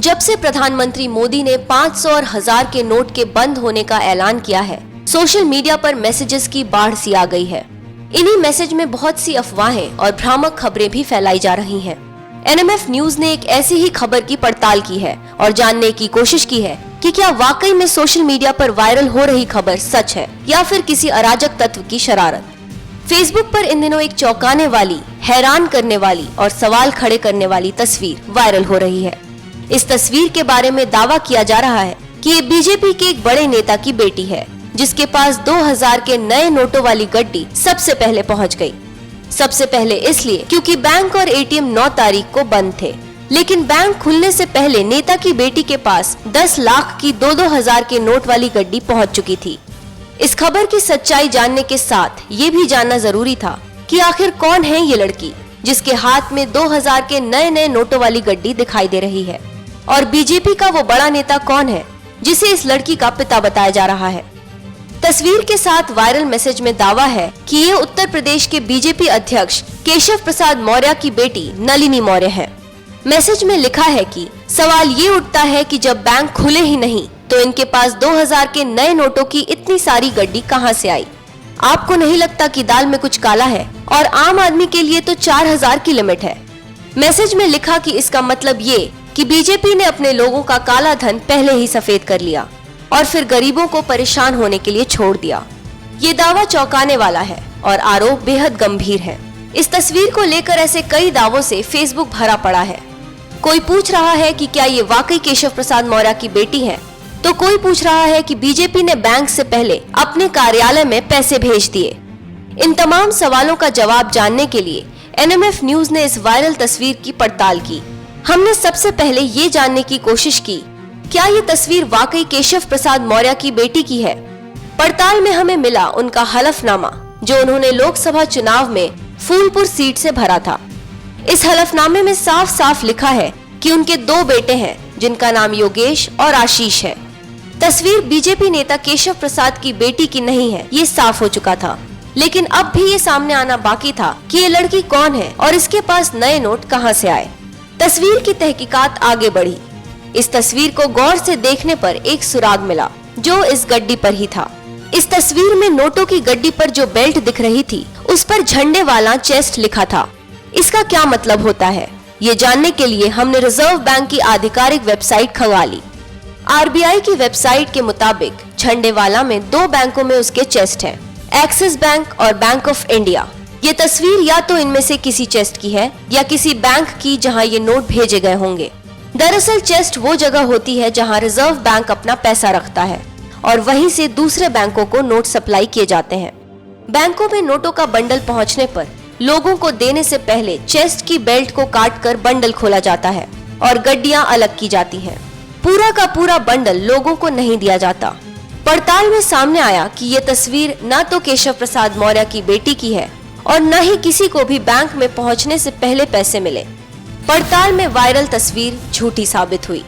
जब से प्रधानमंत्री मोदी ने 500 और 1000 के नोट के बंद होने का ऐलान किया है, सोशल मीडिया पर मैसेजेस की बाढ़ सी आ गई है। इन्हीं मैसेज में बहुत सी अफवाहें और भ्रामक खबरें भी फैलाई जा रही हैं। एनएमएफ न्यूज ने एक ऐसी ही खबर की पड़ताल की है और जानने की कोशिश की है कि क्या वाकई में सोशल मीडिया पर वायरल हो रही खबर सच है या फिर किसी अराजक तत्व की शरारत। फेसबुक पर इन दिनों एक चौंकाने वाली, हैरान करने वाली और सवाल खड़े करने वाली तस्वीर वायरल हो रही है। इस तस्वीर के बारे में दावा किया जा रहा है कि ये बीजेपी के एक बड़े नेता की बेटी है, जिसके पास 2000 के नए नोटों वाली गड्डी सबसे पहले पहुंच गई। सबसे पहले इसलिए क्योंकि बैंक और एटीएम 9 तारीख को बंद थे, लेकिन बैंक खुलने से पहले नेता की बेटी के पास 10 लाख की 2000 के नोट वाली गड्डी पहुंच चुकी थी। इस खबर की सच्चाई जानने के साथ ये भी जानना जरूरी था कि आखिर कौन है ये लड़की जिसके हाथ में 2000 के नए नए नोटों वाली गड्डी दिखाई दे रही है, और बीजेपी का वो बड़ा नेता कौन है जिसे इस लड़की का पिता बताया जा रहा है। तस्वीर के साथ वायरल मैसेज में दावा है कि ये उत्तर प्रदेश के बीजेपी अध्यक्ष केशव प्रसाद मौर्य की बेटी नलिनी मौर्य है। मैसेज में लिखा है कि सवाल ये उठता है कि जब बैंक खुले ही नहीं तो इनके पास 2000 के नए नोटों की इतनी सारी गड्डी कहां से आई। आपको नहीं लगता कि दाल में कुछ काला है, और आम आदमी के लिए तो 4000 की लिमिट है। मैसेज में लिखा कि इसका मतलब ये कि बीजेपी ने अपने लोगों का काला धन पहले ही सफेद कर लिया और फिर गरीबों को परेशान होने के लिए छोड़ दिया। ये दावा चौंकाने वाला है और आरोप बेहद गंभीर है। इस तस्वीर को लेकर ऐसे कई दावों से फेसबुक भरा पड़ा है। कोई पूछ रहा है कि क्या ये वाकई केशव प्रसाद मौर्य की बेटी है, तो कोई पूछ रहा है कि बीजेपी ने बैंक से पहले अपने कार्यालय में पैसे भेज दिए। इन तमाम सवालों का जवाब जानने के लिए एनएमएफ न्यूज ने इस वायरल तस्वीर की पड़ताल की। हमने सबसे पहले ये जानने की कोशिश की क्या ये तस्वीर वाकई केशव प्रसाद मौर्य की बेटी की है। पड़ताल में हमें मिला उनका हलफनामा, जो उन्होंने लोकसभा चुनाव में फूलपुर सीट से भरा था। इस हलफनामे में साफ साफ लिखा है कि उनके 2 बेटे हैं, जिनका नाम योगेश और आशीष है। तस्वीर बीजेपी नेता केशव प्रसाद की बेटी की नहीं है, ये साफ हो चुका था, लेकिन अब भी ये सामने आना बाकी था कि ये लड़की कौन है और इसके पास नए नोट कहां से आए। तस्वीर की तहकीकात आगे बढ़ी। इस तस्वीर को गौर से देखने पर एक सुराग मिला, जो इस गड्डी पर ही था। इस तस्वीर में नोटों की गड्डी पर जो बेल्ट दिख रही थी, उस पर झंडे वाला चेस्ट लिखा था। इसका क्या मतलब होता है, ये जानने के लिए हमने रिजर्व बैंक की आधिकारिक वेबसाइट खंगाली। आरबीआई की वेबसाइट के मुताबिक झंडे वाला में 2 बैंकों में उसके चेस्ट हैं, एक्सिस बैंक और बैंक ऑफ इंडिया। ये तस्वीर या तो इनमें से किसी चेस्ट की है या किसी बैंक की जहां ये नोट भेजे गए होंगे। दरअसल चेस्ट वो जगह होती है जहां रिजर्व बैंक अपना पैसा रखता है और वहीं से दूसरे बैंकों को नोट सप्लाई किए जाते हैं। बैंकों में नोटों का बंडल पहुंचने पर लोगों को देने से पहले चेस्ट की बेल्ट को काटकर बंडल खोला जाता है और गड्डियां अलग की जाती हैं। पूरा का पूरा बंडल लोगों को नहीं दिया जाता। पड़ताल में सामने आया कि ये तस्वीर न तो केशव प्रसाद मौर्य की बेटी की है और न ही किसी को भी बैंक में पहुंचने से पहले पैसे मिले। पड़ताल में वायरल तस्वीर झूठी साबित हुई।